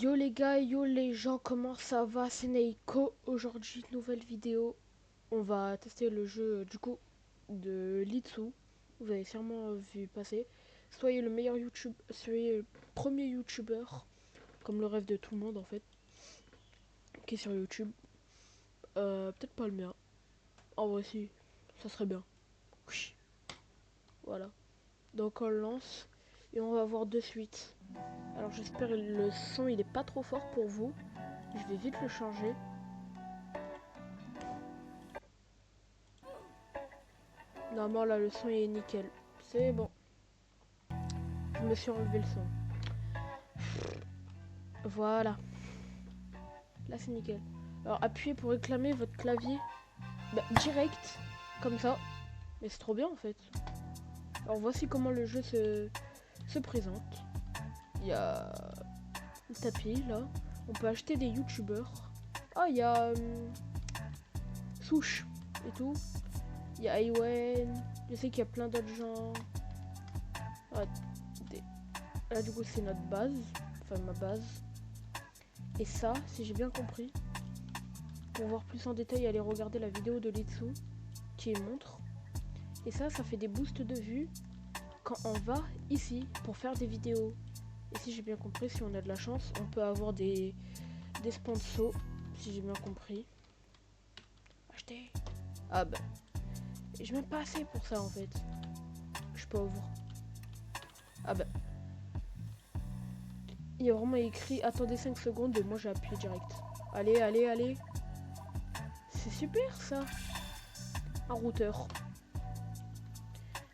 Yo les gars, yo les gens, comment ça va? C'est Neiko. Aujourd'hui, nouvelle vidéo. On va tester le jeu du coup de Litsu. Vous avez sûrement vu passer. Soyez le meilleur YouTube, soyez le premier YouTuber, comme le rêve de tout le monde en fait, qui est sur YouTube. Peut-être pas le mien. En vrai si, ça serait bien. Oui. Voilà. Donc on lance et on va voir de suite. Alors j'espère que le son il est pas trop fort pour vous. Je vais vite le changer. Normalement là le son est nickel. C'est bon. Je me suis enlevé le son. Voilà. Là c'est nickel. Alors appuyez pour réclamer votre clavier. Direct. Comme ça. Mais c'est trop bien en fait. Alors voici comment le jeu se présente. Il y a le tapis là. On peut acheter des youtubeurs. Ah il y a Souche et tout. Il y a Iwen. Je sais qu'il y a plein d'autres gens. Ah, là du coup c'est notre base. Enfin ma base. Et ça, si j'ai bien compris, pour voir plus en détail, allez regarder la vidéo de Litsu qui montre. Et ça fait des boosts de vues quand on va ici pour faire des vidéos. Et si j'ai bien compris, si on a de la chance, on peut avoir des sponsors, si j'ai bien compris. Acheter. Ah bah, j'ai même pas assez pour ça en fait. Je suis pauvre. Ah bah. Il y a vraiment écrit attendez 5 secondes et moi j'ai appuyé direct. Allez, allez, allez. C'est super ça. Un routeur.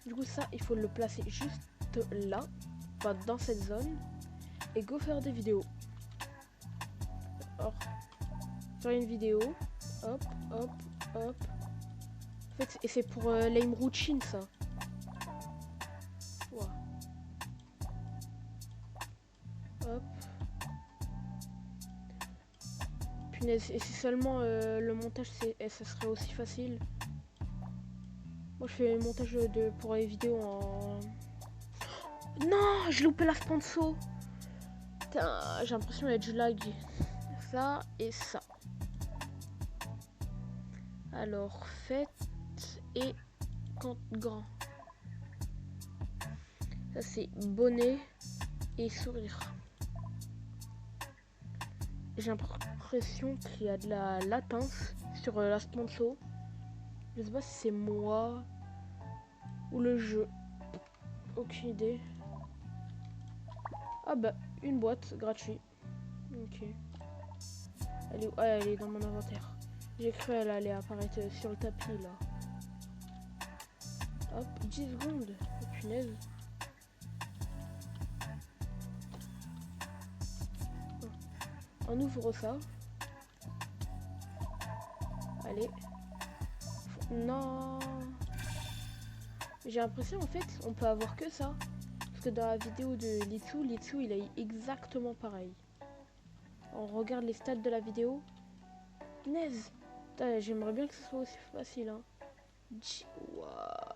Du coup ça il faut le placer juste là, enfin dans cette zone, et go faire des vidéos. Alors faire une vidéo, hop, hop, hop. En fait, et c'est pour l'aim routine ça. Wow. Hop. Punaise, et si seulement le montage ça serait aussi facile. Moi je fais le montage pour les vidéos en... Non, j'ai loupé la sponsor. Putain, j'ai l'impression qu'il y a du lag. Ça et ça. Alors, faites et quand grand. Ça c'est bonnet et sourire. J'ai l'impression qu'il y a de la latence sur la sponsor. Je sais pas si c'est moi ou le jeu. Aucune idée. Ah bah, une boîte gratuite. Ok. Elle est dans mon inventaire. J'ai cru qu'elle allait apparaître sur le tapis là. Hop, 10 secondes. Oh, punaise. On ouvre ça. Allez. Non. J'ai l'impression en fait on peut avoir que ça. Parce que dans la vidéo de Litsu il a exactement pareil. On regarde les stats de la vidéo. Naise. J'aimerais bien que ce soit aussi facile. Hein. Wow,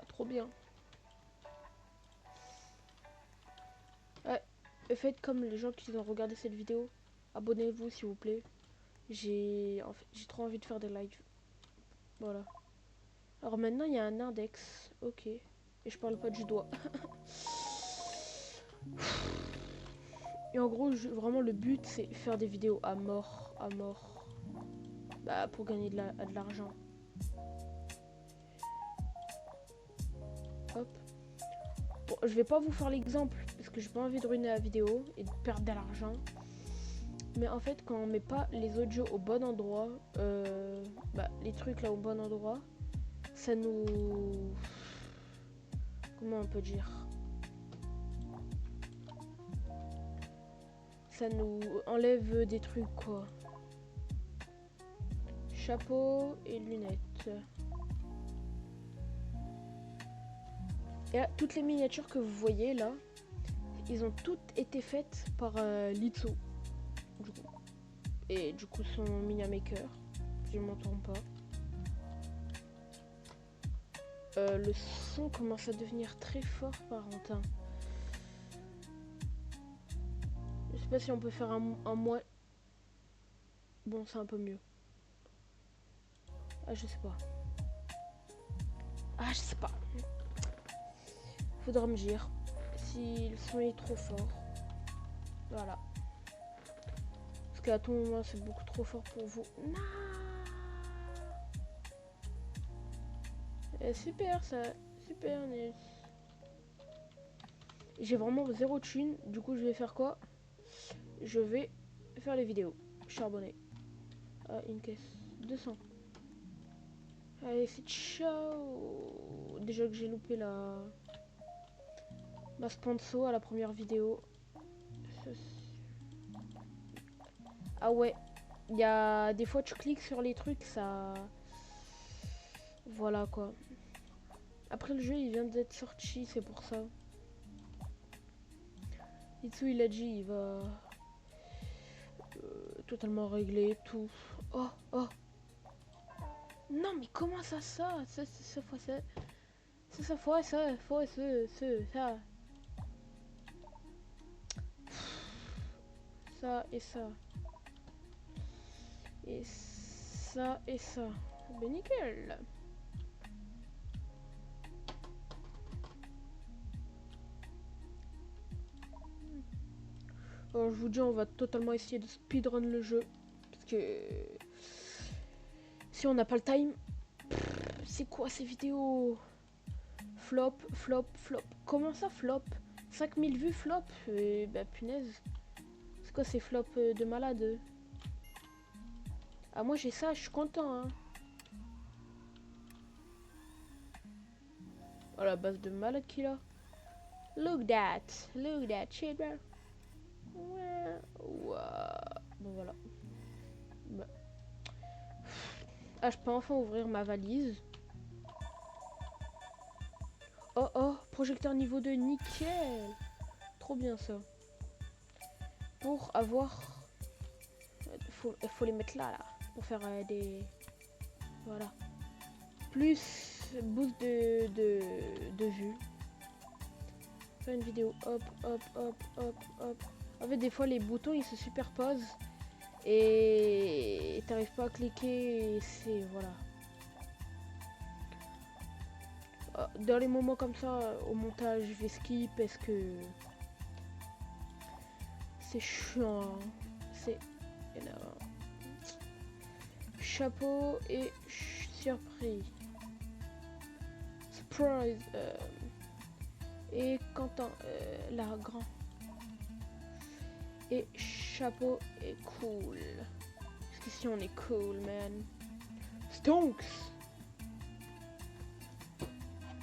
trop bien. Ouais, faites comme les gens qui ont regardé cette vidéo. Abonnez-vous s'il vous plaît. J'ai trop envie de faire des lives. Voilà. Alors maintenant il y a un index. Ok. Et je parle pas du doigt. Et en gros, vraiment le but c'est faire des vidéos à mort. À mort. Bah pour gagner de l'argent. Hop. Bon, je vais pas vous faire l'exemple parce que j'ai pas envie de ruiner la vidéo et de perdre de l'argent. Mais en fait, quand on met pas les audios au bon endroit, les trucs là au bon endroit, ça nous... Comment on peut dire? Ça nous enlève des trucs quoi. Chapeau et lunettes. Et là, toutes les miniatures que vous voyez là, ils ont toutes été faites par Litsu. Du coup. Et du coup son Minia Maker, si je m'entends pas. Le son commence à devenir très fort par contre. sais pas si on peut faire un mois. Bon, c'est un peu mieux. Ah, je sais pas. Ah, je sais pas. Faudra me dire si le son est trop fort. Voilà. Parce qu'à tout moment, c'est beaucoup trop fort pour vous. Non. Super, ça. Super, Nils. J'ai vraiment zéro thune. Du coup, je vais faire quoi? Je vais faire les vidéos. Charbonner. Ah, une caisse. 200. Allez, c'est ciao. Déjà que j'ai loupé ma sponsor à la première vidéo. Ah ouais. Il y a des fois tu cliques sur les trucs, ça... Voilà quoi. Après le jeu il vient d'être sorti, c'est pour ça. Itsu il a dit il va totalement régler tout. Oh oh. Non mais comment ça ça fois ça. C'est ça fois ça fois ça. Ça et ça. Et ça et ça. Ben nickel. Alors je vous dis on va totalement essayer de speedrun le jeu. Parce que si on n'a pas le time, c'est quoi ces vidéos? Flop, flop, flop. Comment ça flop? 5000 vues flop? Bah punaise. C'est quoi ces flops de malade? Ah moi j'ai ça, je suis content hein. Oh la base de malade qu'il a. Look that shit bro. Ouais. Bon voilà. Bah. Ah je peux enfin ouvrir ma valise. Oh oh, projecteur niveau 2, nickel. Trop bien ça. Pour avoir... faut les mettre là pour faire des... Voilà. Plus boost de vue. Faire une vidéo. Hop, hop, hop, hop, hop. En fait, des fois, les boutons, ils se superposent. Et t'arrives pas à cliquer. Et c'est... Voilà. Dans les moments comme ça, au montage, je vais skip parce que... C'est chiant. C'est énorme. Chapeau et surprise. Surprise. Et Quentin, là, grand. Et chapeau et cool. Parce qu'ici on est cool, man. Stonks.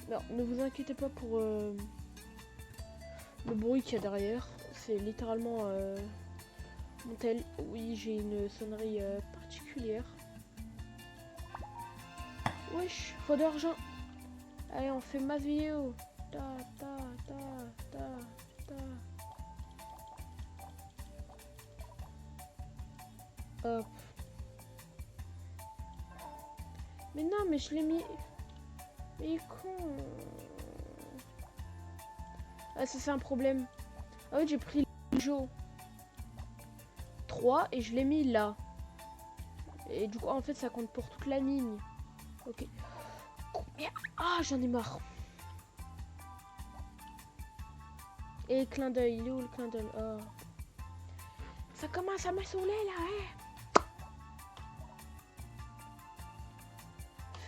Non, ne vous inquiétez pas pour le bruit qu'il y a derrière. C'est littéralement mon tel. Oui, j'ai une sonnerie particulière. Wesh, faut de l'argent. Allez, on fait ma vidéo. Ta ta ta ta ta. Hop. Mais non, mais je l'ai mis. Mais il est con. Ah, ça c'est un problème. Ah oui, j'ai pris le jeu 3 et je l'ai mis là. Et du coup, en fait, ça compte pour toute la ligne. Ok. Ah, j'en ai marre. Et clin d'œil, il est où le clin d'œil? Oh. Ça commence à me saouler là, hein.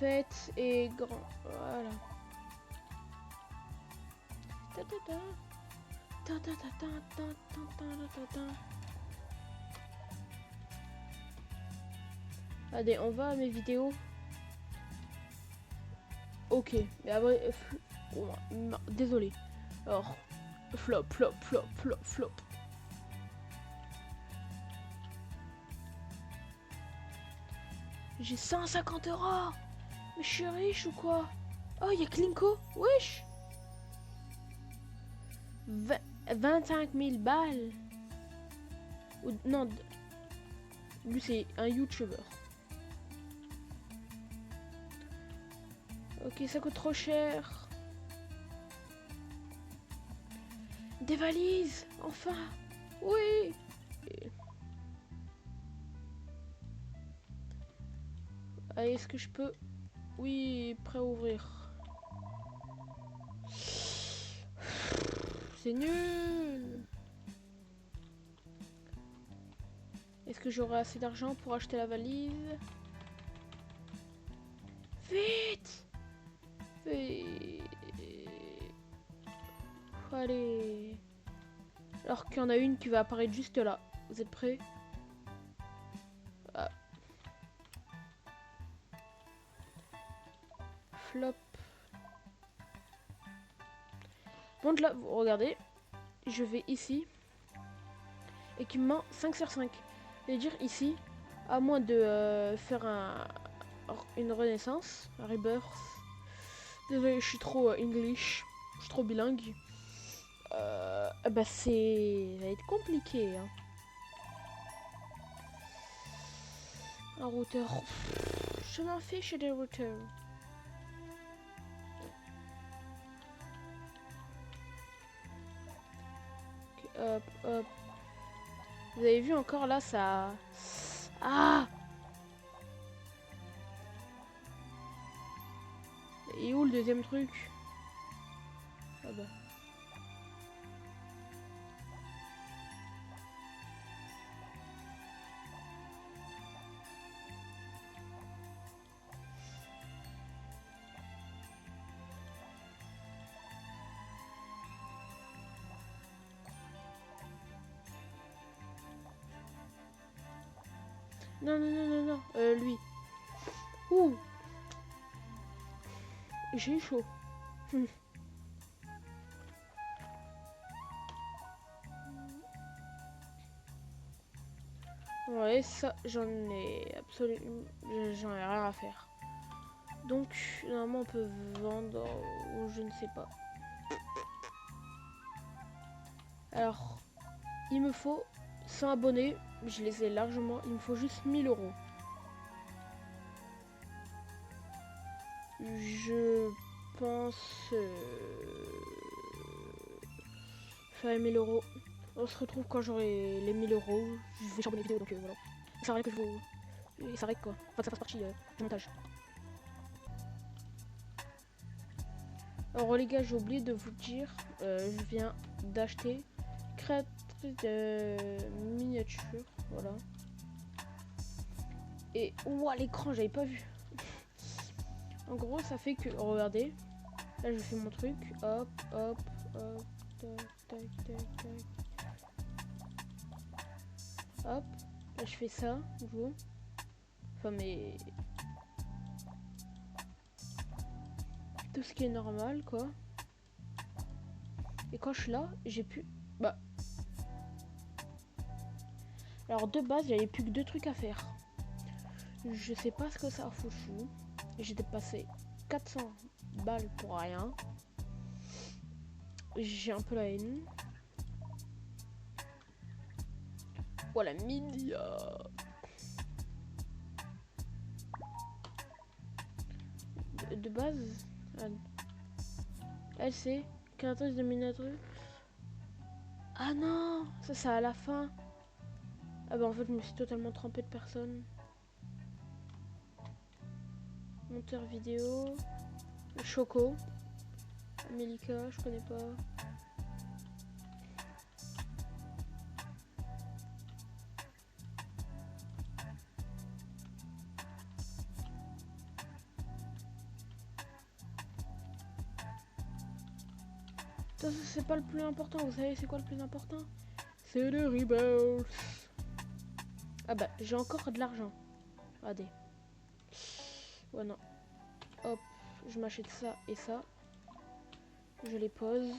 Fête et grand. Voilà. Ta ta ta. Ta ta ta ta ta ta ta ta ta. Allez, on va à mes vidéos. Ok, mais après... Oh, non, désolé. Alors, flop, flop, flop, flop, flop. J'ai 150 €. Mais je suis riche ou quoi? Oh, il y a Klinko. Wesh. 25 000 balles. Ou, non, lui c'est un YouTuber. Ok, ça coûte trop cher. Des valises, enfin. Oui. Allez, est-ce que je peux... Oui, prêt à ouvrir. C'est nul. Est-ce que j'aurai assez d'argent pour acheter la valise? Vite! Vite! Allez. Alors qu'il y en a une qui va apparaître juste là. Vous êtes prêts? Ah. Flop. Bon, là, vous regardez. Je vais ici. Équipement 5 sur 5. C'est-à-dire ici, à moins de faire une renaissance, un rebirth. Désolé, je suis trop English. Je suis trop bilingue. Bah ça va être compliqué. Hein. Un routeur. Je m'en fiche des routeurs. Okay, hop, hop. Vous avez vu encore là, ça... Ah! Et où le deuxième truc? Ah bah. Non, non, non, non, non. Lui. Ouh. J'ai chaud. Ouais, ça, j'en ai absolument... J'en ai rien à faire. Donc, normalement, on peut vendre ou je ne sais pas. Alors, il me faut 100 abonnés. Je les ai largement. Il me faut juste 1000 euros. Je pense... faire 1000 euros. On se retrouve quand j'aurai les 1000 euros. Je vais charbonner vidéo, donc voilà. Ça arrête que je vous... Ça arrête quoi. Enfin, ça fasse partie du montage. Alors les gars, j'ai oublié de vous dire, je viens d'acheter créatrice de miniature, voilà. Et ouah, l'écran, j'avais pas vu. En gros, ça fait que, regardez, là je fais mon truc, hop, hop, hop, tac, tac, tac, tac. Hop, là je fais ça, vous. Enfin mais tout ce qui est normal quoi. Et quand je suis là, j'ai pu... Bah... Alors de base, j'avais plus que 2 trucs à faire. Je sais pas ce que ça a foutu. J'ai dépassé 400 balles pour rien. J'ai un peu la haine. Voilà, milliard. De base, elle c'est créatrice de miniature. Ah non, ça c'est à la fin. Ah bah en fait je me suis totalement trompé de personne. Monteur vidéo. Choco. Amelika, je connais pas. Ça c'est pas le plus important, vous savez c'est quoi le plus important? C'est le rebirth. Ah bah j'ai encore de l'argent. Regardez. Ouais non. Hop, je m'achète ça et ça. Je les pose.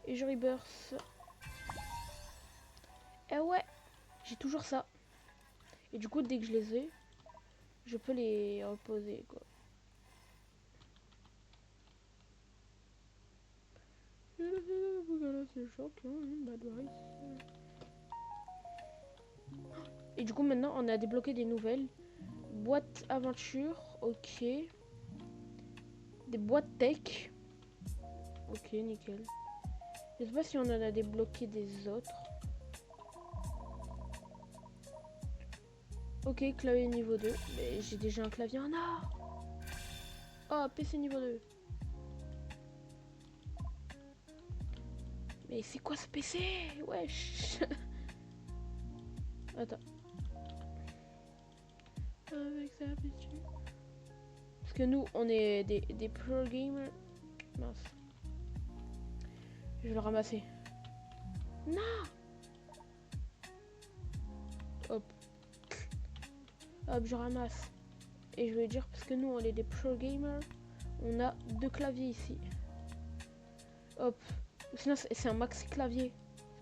Et je rebirth. Eh ouais, j'ai toujours ça. Et du coup dès que je les ai, je peux les reposer quoi. Et du coup maintenant on a débloqué des nouvelles. Boîte aventure, ok. Des boîtes tech. Ok, nickel. Je sais pas si on en a débloqué des autres. Ok, clavier niveau 2. Mais j'ai déjà un clavier en or. Oh, PC niveau 2. Mais c'est quoi ce PC? Wesh. Attends. Avec ça, parce que nous, on est des pro gamers. Mince. Je vais le ramasser. Non. Hop. Hop, je ramasse. Et je vais dire, parce que nous, on est des pro gamers. On a 2 claviers ici. Hop. Sinon, c'est un maxi clavier.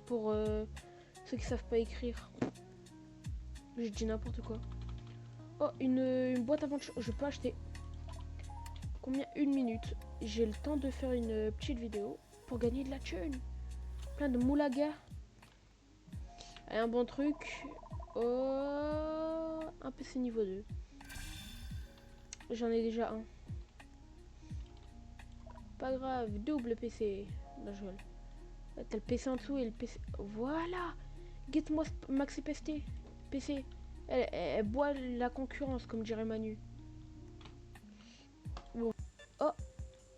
Pour ceux qui savent pas écrire. J'ai dit n'importe quoi. Oh, une boîte à punch. Je peux acheter. Combien? 1 minute. J'ai le temps de faire une petite vidéo pour gagner de la thune. Plein de moulaga. Et un bon truc. Oh, un PC niveau 2. J'en ai déjà un. Pas grave, double PC. Non, je rigole. T'as le PC en dessous et le PC. Voilà. Get-moi Maxi PC. PC. Elle boit la concurrence, comme dirait Manu. Bon. Oh,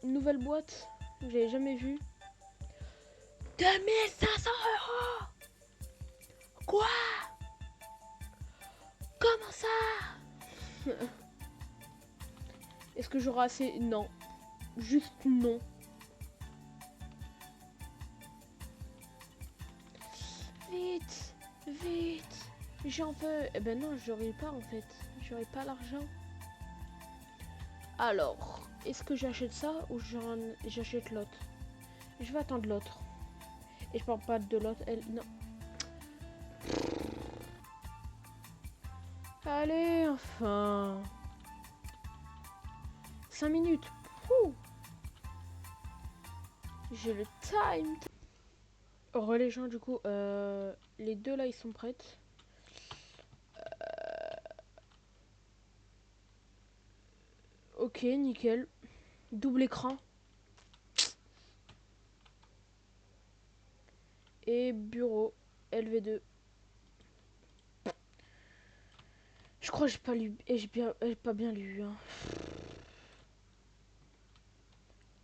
une nouvelle boîte. J'avais jamais vu. 2500 €. Quoi? Comment ça? Est-ce que j'aurai assez? Non. Juste non. Vite, vite. J'en veux. Eh ben non, j'aurai pas en fait. J'aurai pas l'argent. Alors, est-ce que j'achète ça ou j'achète l'autre? Je vais attendre l'autre. Et je parle pas de l'autre. Elle, non. Allez, enfin. 5 minutes. Pouh. J'ai le time. Oh, les gens, du coup, les deux là, ils sont prêtes. Ok, nickel. Double écran. Et bureau LV2. Je crois que j'ai pas lu. Et j'ai pas bien lu. Hein.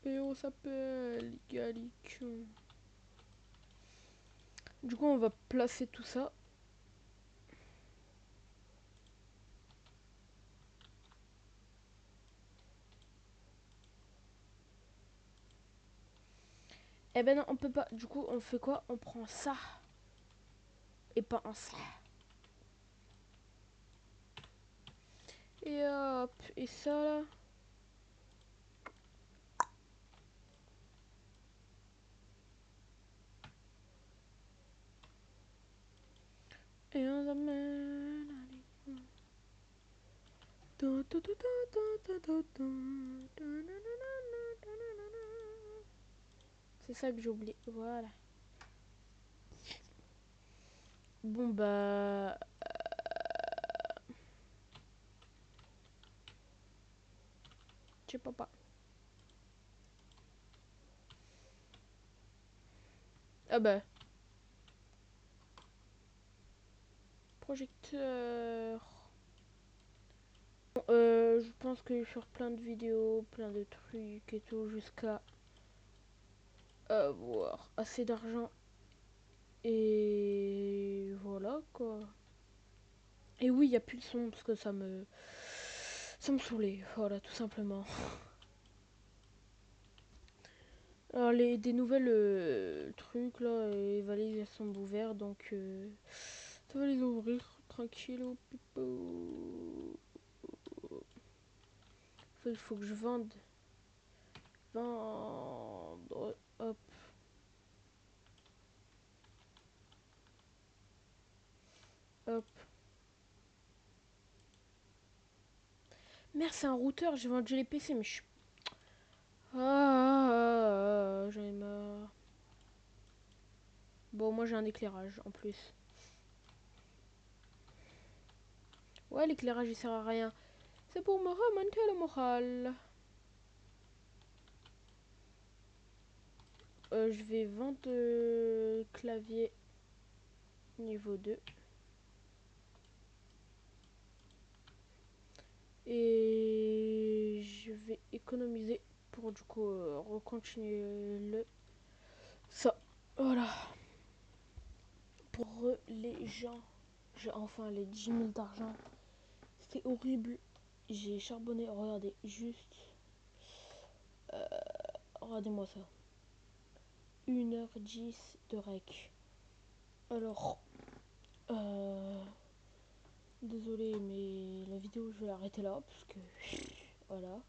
Et on s'appelle Galicion. Du coup, on va placer tout ça. Eh ben non, on peut pas. Du coup, on fait quoi? On prend ça. Et pas un ça. Et hop. Et ça là. Et on amène. C'est ça que j'ai oublié. Voilà. Bon bah. Je sais pas. Ah bah. Projecteur. Bon, je pense que je vais faire plein de vidéos, plein de trucs et tout jusqu'à avoir assez d'argent. Et voilà quoi. Et oui, il n'y a plus de son parce que ça me saoulait. Voilà, tout simplement. Alors des nouvelles trucs là, les valises elles sont ouvertes donc ça va les ouvrir tranquille au pipo. Il faut que je vende. Vendre. Hop. Hop. Merde, c'est un routeur, j'ai vendu les PC, mais je suis. J'en ai marre. Bon, moi j'ai un éclairage en plus. Ouais, l'éclairage il sert à rien. C'est pour me remonter le moral. Je vais vendre clavier niveau 2. Et je vais économiser pour du coup recontinuer ça. Voilà. Pour les gens, j'ai enfin les 10 000 d'argent. C'était horrible. J'ai charbonné, regardez, juste. Regardez-moi ça. 1h10 de rec. Alors, désolé, mais la vidéo, je vais l'arrêter là, parce que, voilà.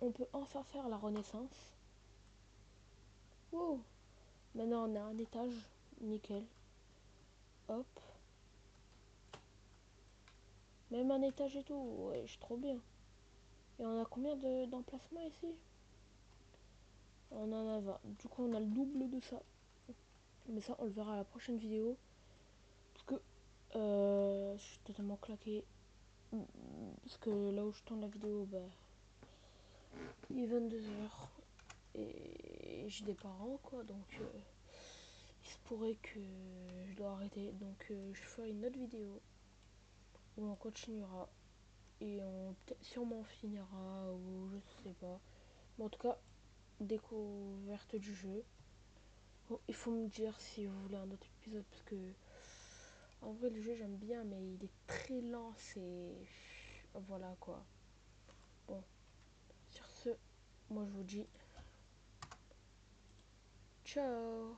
On peut enfin faire la renaissance. Wow. Maintenant, on a un étage. Nickel. Hop. Même un étage et tout. Ouais, je suis trop bien. Et on a combien d'emplacements ici? On en a 20. Du coup, on a le double de ça. Mais ça, on le verra à la prochaine vidéo. Parce que je suis totalement claqué. Parce que là où je tourne la vidéo, bah, il est 22h. Et j'ai des parents, quoi. Donc, il se pourrait que je dois arrêter. Donc, je ferai une autre vidéo où on continuera. Et on peut-être sûrement finira, ou je sais pas. Mais en tout cas, découverte du jeu. Bon, il faut me dire si vous voulez un autre épisode parce que en vrai le jeu j'aime bien mais il est très lent, c'est voilà quoi. Bon, sur ce, moi je vous dis ciao.